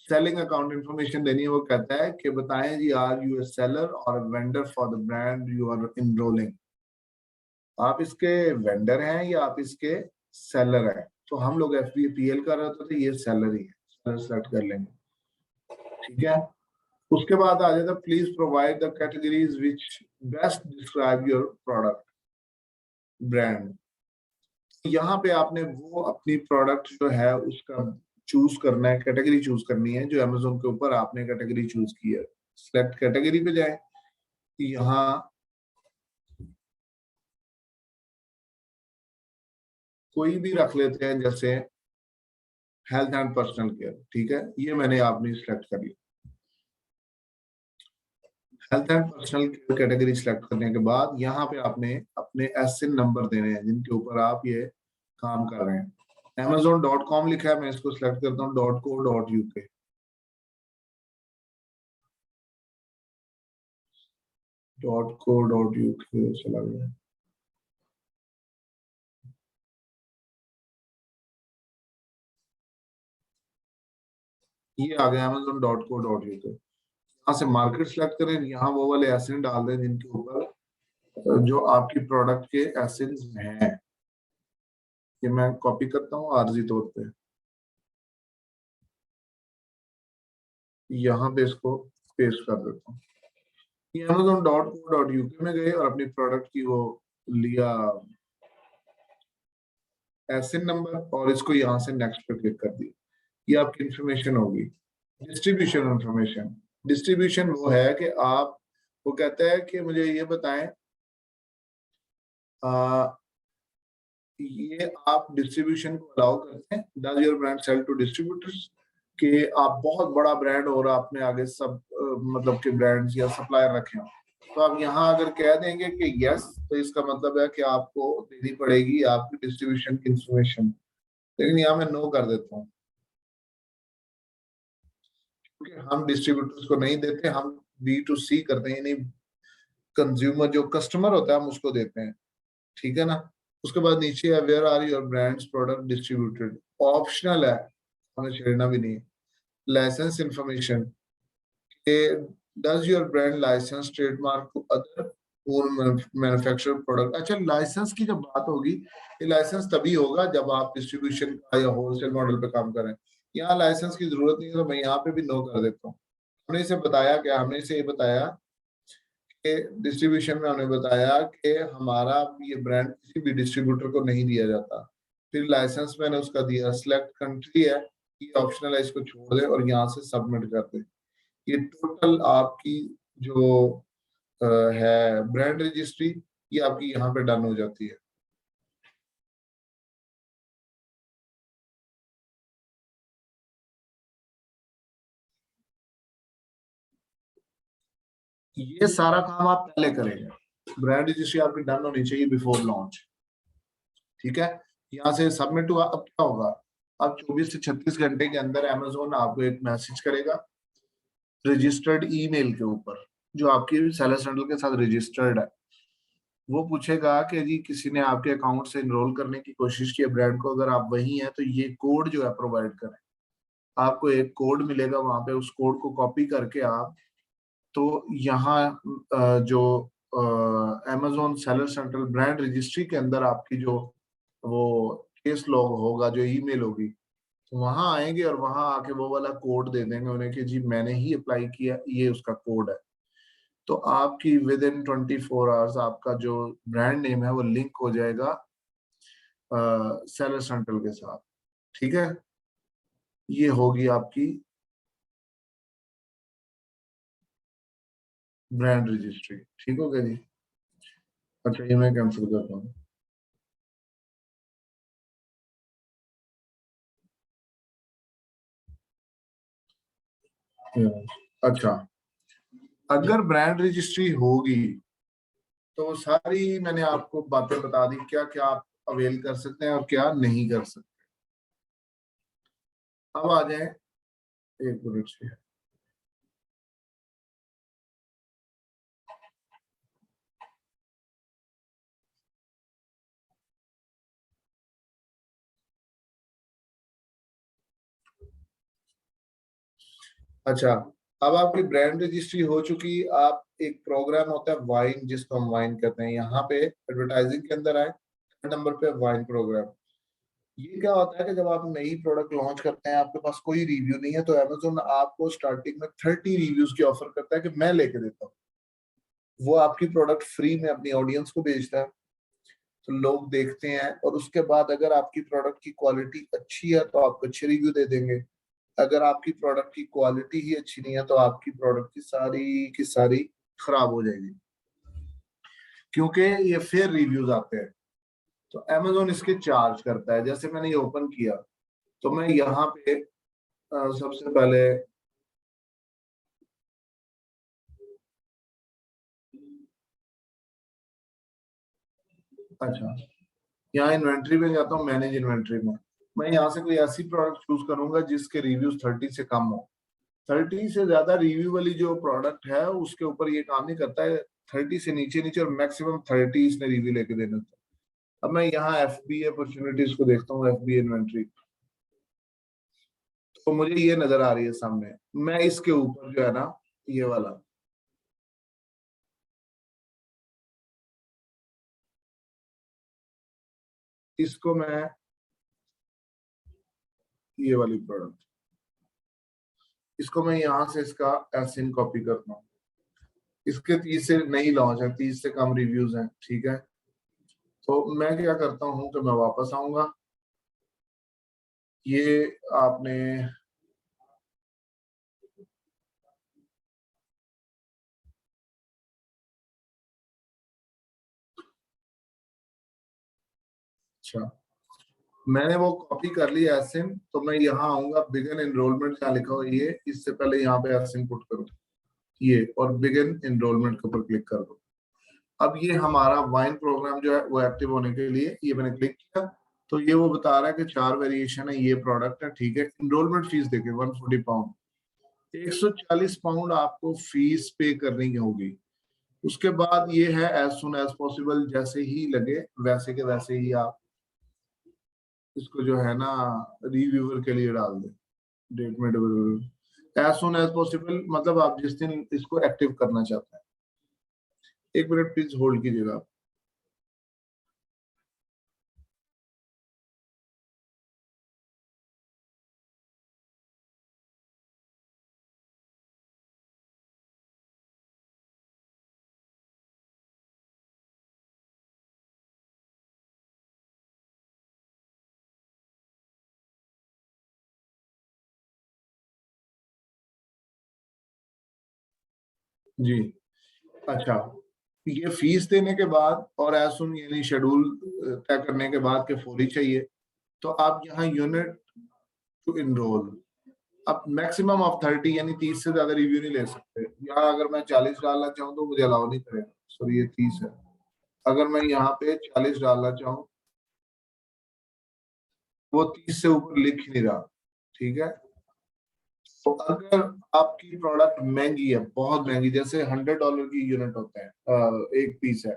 Speaker 1: सेलिंग अकाउंट इन्फॉर्मेशन देनी है। वो कहता है कि बताएं जी, आर यू ए सेलर और vendor for the brand you are enrolling. आप इसके वेंडर हैं या आप इसके सेलर हैं। तो हम लोग FBPL कर रहे होते तो ये सेलर ही है, सेलर सेलेक्ट कर लेंगे, ठीक है। उसके बाद आ जाता, please provide the categories which best describe your product brand. यहाँ पे आपने वो अपनी प्रोडक्ट जो है उसका चूज करना है, कैटेगरी चूज करनी है, जो अमेजोन के ऊपर आपने कैटेगरी चूज की है। सिलेक्ट कैटेगरी पे जाए, यहाँ कोई भी रख लेते हैं, जैसे हेल्थ एंड पर्सनल केयर, ठीक है। ये मैंने आपने सिलेक्ट कर लिया। Health and personal care category select करने के बाद यहाँ पे आपने अपने SIN नंबर देने हैं जिनके ऊपर आप ये काम कर रहे हैं। Amazon.com लिखा है, मैं इसको सिलेक्ट करता हूँ .co.uk। .co.uk चला गया। ये आ गया amazon.co.uk। यहाँ से मार्केट सेलेक्ट करें, यहाँ वो वाले एसेंट डाल दें जिनके ऊपर जो आपकी प्रोडक्ट के एसेंस हैं। ये मैं कॉपी करता हूँ आर्जी तौर पे, यहाँ पे इसको पेस्ट कर देता हूँ। ये amazon.co.uk में गए और अपनी प्रोडक्ट की वो लिया एसेंट नंबर और इसको यहाँ से नेक्स्ट पे क्लिक कर दिया। ये आपकी इंफॉर्मेशन होगी। डिस्ट्रीब्यूशन इंफॉर्मेशन, डिस्ट्रीब्यूशन वो है कि आप, वो कहता है कि मुझे ये बताएं ये आप डिस्ट्रीब्यूशन को अलाउ करते हैं, does your brand sell to distributors, कि आप बहुत बड़ा ब्रांड और आपने आगे सब मतलब के ब्रांड्स या सप्लायर रखे हो, तो आप यहाँ अगर कह देंगे कि यस, तो इसका मतलब है कि आपको देनी पड़ेगी आपकी डिस्ट्रीब्यूशन की इंफॉर्मेशन। लेकिन यहाँ मैं नो कर देता हूँ, क्योंकि हम डिस्ट्रीब्यूटर्स को नहीं देते, हम B2C करते हैं, यानी कंज्यूमर जो कस्टमर होता है हम उसको देते हैं, ठीक है ना। उसके बाद नीचे है where are your brands product distributed, optional है, हमें छेड़ना भी नहीं है। Licence information, does your brand license trademark to other manufacture product. अच्छा, लाइसेंस की जब बात होगी, ये लाइसेंस तभी होगा जब आप डिस्ट्रीब्यूशन का या होलसेल मॉडल पे काम करें। यहाँ लाइसेंस की जरूरत नहीं है, तो मैं यहाँ पे भी नो कर देता हूँ। हमने इसे बताया क्या, हमने इसे ये बताया कि डिस्ट्रीब्यूशन में हमने बताया कि हमारा ये ब्रांड किसी भी डिस्ट्रीब्यूटर को नहीं दिया जाता। फिर लाइसेंस मैंने उसका दिया, सिलेक्ट कंट्री है, ये ऑप्शनल है, इसको छोड़ दे और यहाँ से सबमिट कर दे। ये टोटल आपकी जो है ब्रांड रजिस्ट्री, ये आपकी यहाँ पे डन हो जाती है। ये सारा काम आप पहले करेंगे, ब्रांड रजिस्ट्री आपकी डन होनी चाहिए बिफोर लॉन्च, ठीक है। यहाँ से सबमिट हुआ, अब क्या होगा, अब 24 से 36 घंटे के अंदर अमेज़न आपको एक मैसेज करेगा रजिस्टर्ड ईमेल के ऊपर, जो आपकी सेलर सेंट्रल के साथ रजिस्टर्ड है। वो पूछेगा कि जी किसी ने आपके अकाउंट से इनरोल करने की कोशिश की है ब्रांड को, अगर आप वही हैं तो ये कोड जो है प्रोवाइड करें। आपको एक कोड मिलेगा वहां पे, उस कोड को कॉपी करके आप तो यहाँ जो Amazon seller central brand registry के अंदर आपकी जो वो केस लॉग होगा, जो ईमेल होगी, तो वहां आएंगे और वहां आके वो वाला कोड दे देंगे उन्हें कि जी मैंने ही अप्लाई किया, ये उसका कोड है। तो आपकी विद इन 24 आवर्स आपका जो ब्रांड नेम है वो लिंक हो जाएगा सेलर सेंट्रल के साथ, ठीक है। ये होगी आपकी ब्रांड रजिस्ट्री, ठीक हो गया जी। अच्छा, ये मैं कैंसिल करता हूँ। अच्छा, अगर ब्रांड रजिस्ट्री होगी तो सारी मैंने आपको बातें बता दी, क्या क्या आप अवेल कर सकते हैं और क्या नहीं कर सकते। अब आ जाए, एक मिनट से, अच्छा, अब आपकी ब्रांड रजिस्ट्री हो चुकी। आप एक प्रोग्राम होता है वाइन, जिसको हम वाइन कहते हैं, यहाँ पे एडवर्टाइजिंग के अंदर आए, नंबर पे वाइन प्रोग्राम। ये क्या होता है कि जब आप नई प्रोडक्ट लॉन्च करते हैं, आपके पास कोई रिव्यू नहीं है, तो अमेज़न आपको स्टार्टिंग में 30 रिव्यूज की ऑफर करता है कि मैं लेके देता हूँ। वो आपकी प्रोडक्ट फ्री में अपनी ऑडियंस को भेजता है, तो लोग देखते हैं, और उसके बाद अगर आपकी प्रोडक्ट की क्वालिटी अच्छी है तो आपको अच्छे रिव्यू दे देंगे। अगर आपकी प्रोडक्ट की क्वालिटी ही अच्छी नहीं है तो आपकी प्रोडक्ट की सारी खराब हो जाएगी, क्योंकि ये फेयर रिव्यूज आते हैं। तो अमेज़न इसके चार्ज करता है। जैसे मैंने ये ओपन किया, तो मैं यहाँ पे सबसे पहले अच्छा, यहाँ इन्वेंट्री में जाता हूँ, मैनेज इन्वेंट्री में मैं यहाँ से कोई ऐसी प्रोडक्ट चूज करूंगा जिसके रिव्यूज 30 से कम हो। 30 से ज्यादा रिव्यू वाली जो प्रोडक्ट है उसके ऊपर ये काम नहीं करता है। 30 से नीचे नीचे और मैक्सिमम 30 इसने रिव्यू लेके देना था। अब मैं यहाँ FBA अपॉर्चुनिटीज को देखता हूँ, FBA इन्वेंट्री, तो मुझे ये नजर आ रही है सामने। मैं इसके ऊपर जो है ना, ये वाला, इसको मैं, ये वाली प्रोडक्ट, इसको मैं यहाँ से इसका एसिन कॉपी करता हूँ। इसके 30 से नहीं लॉन्च है, 30 से कम रिव्यूज हैं, ठीक है। तो मैं क्या करता हूँ कि मैं वापस आऊंगा, ये आपने अच्छा, मैंने वो कॉपी कर लिया एसिन, तो मैं यहाँ आऊंगा, बिगिन एनरोलमेंट जहाँ लिखा हुआ ये, इससे पहले यहाँ पे एसिन पुट करूँ ये, और बिगिन एनरोलमेंट के ऊपर क्लिक कर दो। अब ये हमारा वाइन प्रोग्राम जो है वो एक्टिव होने के लिए, ये मैंने क्लिक किया, तो ये वो बता रहा है कि 4 वेरिएशन है, ये प्रोडक्ट है, ठीक है। एनरोलमेंट फीस देखिए 140 पाउंड, 140 पाउंड आपको फीस पे करनी होगी। उसके बाद ये है एज सुन एज पॉसिबल, जैसे ही लगे वैसे के वैसे ही आप इसको जो है ना रिव्यूअर के लिए डाल दें, डेट में एज सुन एज पॉसिबल, मतलब आप जिस दिन इसको एक्टिव करना चाहते हैं। 1 मिनट प्लीज होल्ड कीजिएगा। जी, अच्छा, ये फीस देने के बाद और एज सुन यानी शेड्यूल तय करने के बाद के फौरी चाहिए, तो आप यहाँ यूनिट टू इनरोल, अब मैक्सिमम ऑफ 30 यानी 30 से ज्यादा रिव्यू नहीं ले सकते। यहाँ अगर मैं 40 डालना चाहूँ तो मुझे अलाउ नहीं करेगा, सॉरी ये 30 है। अगर मैं यहाँ पे 40 डालना चाहूँ, वो 30 से ऊपर लिख ही नहीं रहा, ठीक है। तो अगर आपकी प्रोडक्ट महंगी है, बहुत महंगी, जैसे $100 की यूनिट होते हैं, एक पीस है,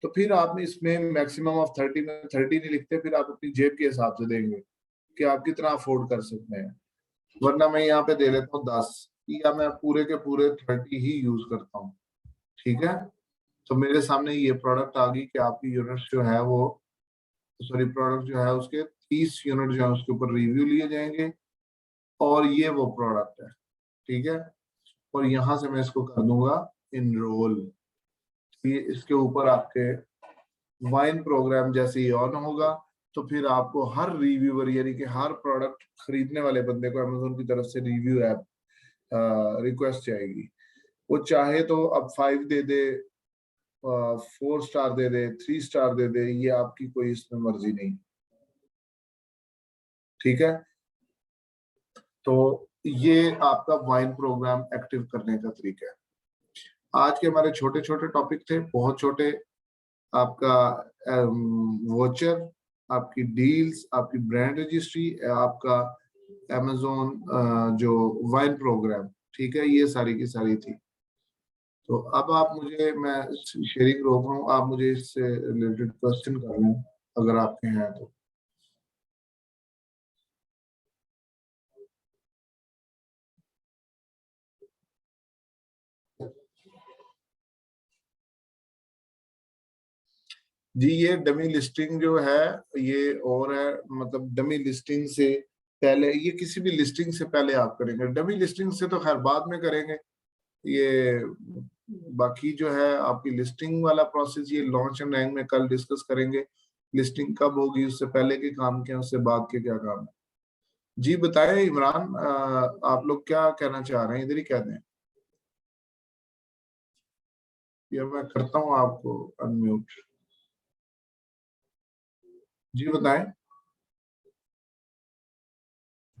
Speaker 1: तो फिर आप इसमें मैक्सिमम ऑफ 30 में 30 नहीं लिखते, फिर आप अपनी जेब के हिसाब से देंगे कि आप कितना अफोर्ड कर सकते हैं। वरना मैं यहाँ पे दे लेता हूँ 10, या मैं पूरे के पूरे 30 ही यूज करता हूँ, ठीक है। तो मेरे सामने ये प्रोडक्ट आ गई कि आपकी यूनिट जो है वो, सॉरी प्रोडक्ट जो है उसके 30 यूनिट जो है उसके ऊपर रिव्यू लिए जाएंगे, और ये वो प्रोडक्ट है, ठीक है। और यहाँ से मैं इसको कर दूंगा इनरोल, ये इसके ऊपर आपके वाइन प्रोग्राम जैसे ही ऑन होगा, तो फिर आपको हर रिव्यूअर यानी कि हर प्रोडक्ट खरीदने वाले बंदे को अमेज़न की तरफ से रिव्यू ऐप रिक्वेस्ट जाएगी। वो चाहे तो अब 5 दे दे, 4 स्टार दे दे, 3 स्टार दे दे, ये आपकी कोई इसमें मर्जी नहीं, ठीक है। तो ये आपका वाइन प्रोग्राम एक्टिव करने का तरीका है। आज के हमारे छोटे छोटे टॉपिक थे, बहुत छोटे। आपका वोचर, आपकी डील्स, आपकी ब्रांड रजिस्ट्री, आपका अमेज़न जो वाइन प्रोग्राम, ठीक है, ये सारी की सारी थी। तो अब आप मुझे, मैं शेयरिंग रोक रहा हूँ, आप मुझे इससे रिलेटेड क्वेश्चन कर लें अगर आपके हैं तो। जी, ये डमी लिस्टिंग जो है ये और है, मतलब डमी लिस्टिंग से पहले, ये किसी भी लिस्टिंग से पहले आप करेंगे, डमी लिस्टिंग से तो खैर बाद में करेंगे। ये बाकी जो है आपकी लिस्टिंग वाला प्रोसेस, ये लॉन्च एंड रैंक में कल डिस्कस करेंगे। लिस्टिंग कब होगी, उससे पहले के काम क्या, उससे बाद के क्या काम है। जी बताएं इमरान, आप लोग क्या कहना चाह रहे हैं, इधर ही कह दें या मैं करता हूँ आपको अनम्यूट। जी बताएं।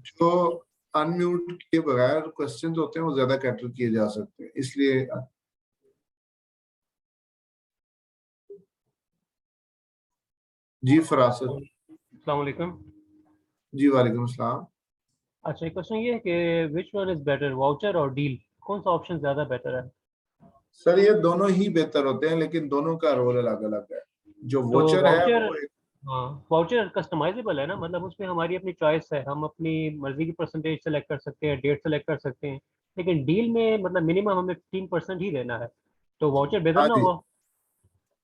Speaker 1: जो अनम्यूट किए बगैर क्वेश्चन होते हैं वो ज्यादा कैटर किए जा सकते हैं, इसलिए। जी फरासत।
Speaker 2: अस्सलाम वालेकुम।
Speaker 1: जी वालेकुम अस्सलाम।
Speaker 2: अच्छा, एक क्वेश्चन ये है कि which one is better, voucher और डील, कौन सा ऑप्शन ज्यादा बेटर है?
Speaker 1: सर ये दोनों ही बेहतर होते हैं, लेकिन दोनों का रोल अलग अलग है। जो
Speaker 2: तो
Speaker 1: वोचर है
Speaker 2: वाउचर,
Speaker 1: वो एक,
Speaker 2: हाँ वाउचर कस्टमाइजेबल है ना, मतलब उसमें हमारी अपनी चॉइस है, हम अपनी मर्जी की परसेंटेज सेलेक्ट कर सकते हैं, डेट सेलेक्ट कर सकते हैं। लेकिन डील में मतलब मिनिमम हमें 15% ही देना है, तो वाउचर बेहतर
Speaker 1: हाँ
Speaker 2: ना
Speaker 1: जी,
Speaker 2: हुआ?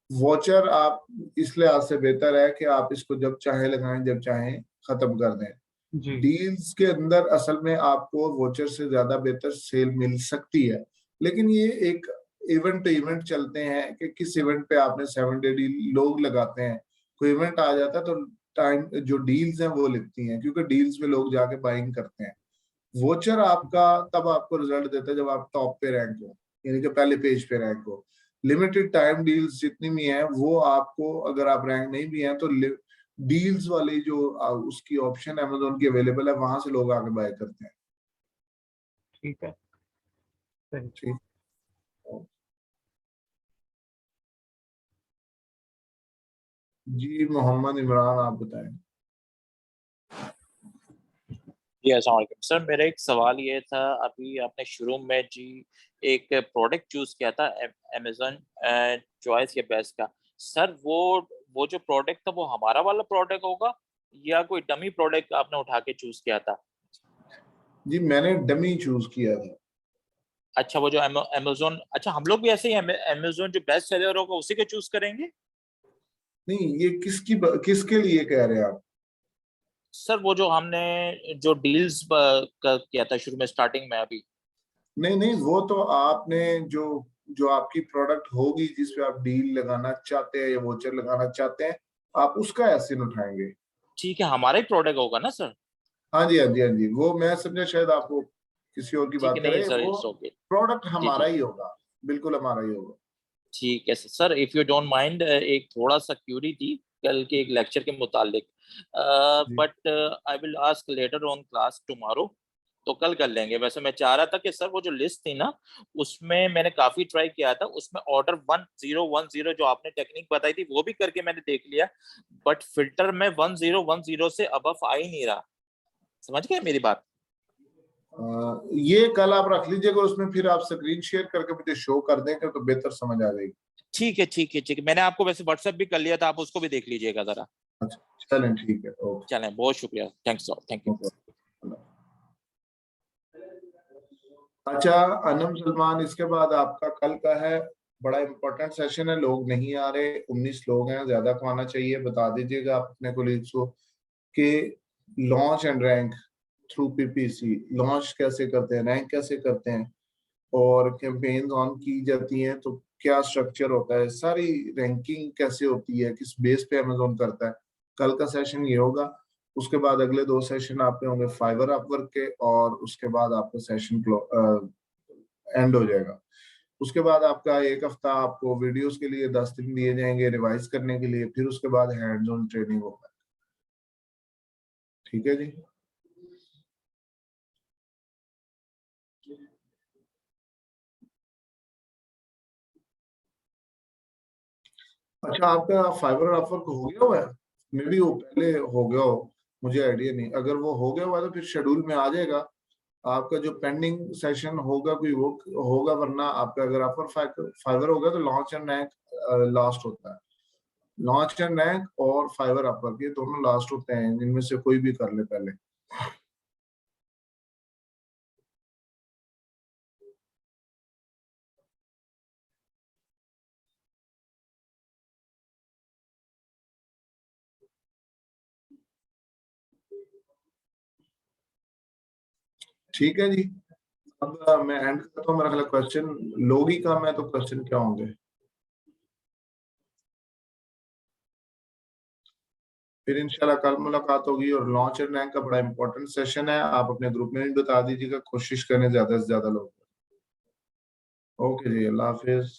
Speaker 1: वोचर आप इस लिहाज से बेहतर है कि आप इसको जब चाहे लगाएं, जब चाहें खत्म कर दें।
Speaker 2: जी
Speaker 1: डील्स के अंदर असल में आपको वोचर से ज्यादा बेहतर सेल मिल सकती है, लेकिन ये एक इवेंट टू इवेंट चलते हैं कि किस इवेंट पे आपने 7 डे डील लोग लगाते हैं। कोई इवेंट आ जाता है तो टाइम जो डील्स हैं वो लिखती हैं, क्योंकि डील्स में लोग जाके बाइंग करते हैं। वोचर आपका तब आपको रिजल्ट देता है जब आप टॉप पे रैंक हो, यानी कि पहले पेज पे रैंक हो। लिमिटेड टाइम डील्स जितनी भी हैं वो आपको, अगर आप रैंक नहीं भी हैं तो डील्स वाली जो उसकी ऑप्शन अमेजोन की अवेलेबल है, वहां से लोग आके बाय करते हैं।
Speaker 2: ठीक है, सही।
Speaker 1: ठीक। जी मोहम्मद इमरान, आप बताएं।
Speaker 3: जी अस्सलाम वालेकुम सर, मेरा एक सवाल ये था, अभी आपने शुरू में जी एक प्रोडक्ट चूज किया था अमेजोन चॉइस या बेस्ट का। सर वो जो प्रोडक्ट था वो हमारा वाला प्रोडक्ट होगा या कोई डमी प्रोडक्ट आपने उठा के चूज किया था?
Speaker 1: जी मैंने डमी चूज किया था।
Speaker 3: अच्छा, वो जो अमेजोन, अच्छा हम लोग भी ऐसे ही अमेजोन जो बेस्ट सेलर होगा उसी को चूज करेंगे?
Speaker 1: नहीं, ये किसके लिए कह रहे हैं आप?
Speaker 3: सर वो जो हमने जो डील्स किया था शुरू में स्टार्टिंग में अभी।
Speaker 1: नहीं नहीं, वो तो आपने जो जो आपकी प्रोडक्ट होगी जिस पे आप डील लगाना चाहते हैं या वोचर लगाना चाहते हैं, आप उसका एसिन उठाएंगे।
Speaker 3: ठीक है, हमारा ही प्रोडक्ट होगा ना सर?
Speaker 1: हाँ जी, हाँ जी, हाँ जी, वो मैं समझा शायद आपको किसी और की
Speaker 3: ठीक
Speaker 1: बात
Speaker 3: है, नहीं
Speaker 1: करें,
Speaker 3: सर,
Speaker 1: वो
Speaker 3: इट्स ओके।
Speaker 1: प्रोडक्ट
Speaker 3: जी
Speaker 1: हमारा
Speaker 3: जी,
Speaker 1: ही होगा, बिल्कुल हमारा ही होगा।
Speaker 3: ठीक है sir. If you don't mind, एक थोड़ा सा क्यूरी थी कल के एक लेक्चर के मुतालिक,
Speaker 1: जी
Speaker 3: but I will ask later on class tomorrow, तो कल कर लेंगे। वैसे मैं चाह रहा था कि सर वो जो लिस्ट थी ना, उसमें मैंने काफी ट्राई किया था, उसमें ऑर्डर 1010 जो आपने टेक्निक बताई थी वो भी करके मैंने देख लिया, बट फिल्टर में 1010 से अबव आ ही नहीं रहा। समझ गए मेरी बात?
Speaker 1: ये कल आप रख लीजिएगा, उसमें फिर आप स्क्रीन शेयर करके मुझे शो कर देंगे तो बेहतर समझ आ जाएगी।
Speaker 3: ठीक है ठीक है ठीक है, मैंने आपको वैसे व्हाट्सएप भी कर लिया था, आप उसको भी देख लीजिएगा जरा।
Speaker 1: अच्छा चलें, ठीक है, ओके।
Speaker 3: चलें, बहुत शुक्रिया, थैंक्स, थैंक यू।
Speaker 1: अच्छा अनम सलमान, इसके बाद आपका कल का है बड़ा इंपॉर्टेंट सेशन है, लोग नहीं आ रहे, 19 लोग हैं, ज्यादा को आना चाहिए। बता दीजिएगा आप अपने कोलीग्स को कि launch and rank through PPC, launch कैसे करते हैं, रैंक कैसे करते हैं, और कैंपेन्स ऑन की जाती हैं तो क्या स्ट्रक्चर होता है, सारी रैंकिंग कैसे होती है, किस बेस पे अमेजोन करता है। कल का सेशन ये होगा। उसके बाद अगले 2 सेशन आपके होंगे फाइवर अपवर्क के, और उसके बाद आपका सेशन एंड हो जाएगा। उसके बाद आपका 1 हफ्ता आपको वीडियोस के लिए 10 दिन दिए जाएंगे रिवाइज करने के लिए, फिर उसके बाद हैंड्स ऑन ट्रेनिंग होगा। ठीक है जी। अच्छा आपका फाइबर अपवर्क हो गया हुआ है? मे बी वो पहले हो गया हो, मुझे आइडिया नहीं। अगर वो हो गया हुआ है तो फिर शेड्यूल में आ जाएगा। आपका जो पेंडिंग सेशन होगा कोई वो होगा, वरना आपका अगर अपर फाइबर होगा तो लॉन्च एंड रैंक लास्ट होता है। लॉन्च एंड रैंक और फाइबर अपवर्क ये दोनों लास्ट होते हैं, इनमें से कोई भी कर ले पहले। ठीक है जी। अब मैं एंड करता हूँ, मेरा ख्याल क्वेश्चन लोग ही कम है तो क्वेश्चन क्या होंगे। फिर इंशाल्लाह कल मुलाकात होगी, और लॉन्च एंड रैंक का बड़ा इंपॉर्टेंट सेशन है, आप अपने ग्रुप में भी बता दीजिएगा, कोशिश करें ज्यादा से ज्यादा लोग। ओके जी, अल्लाह हाफिज।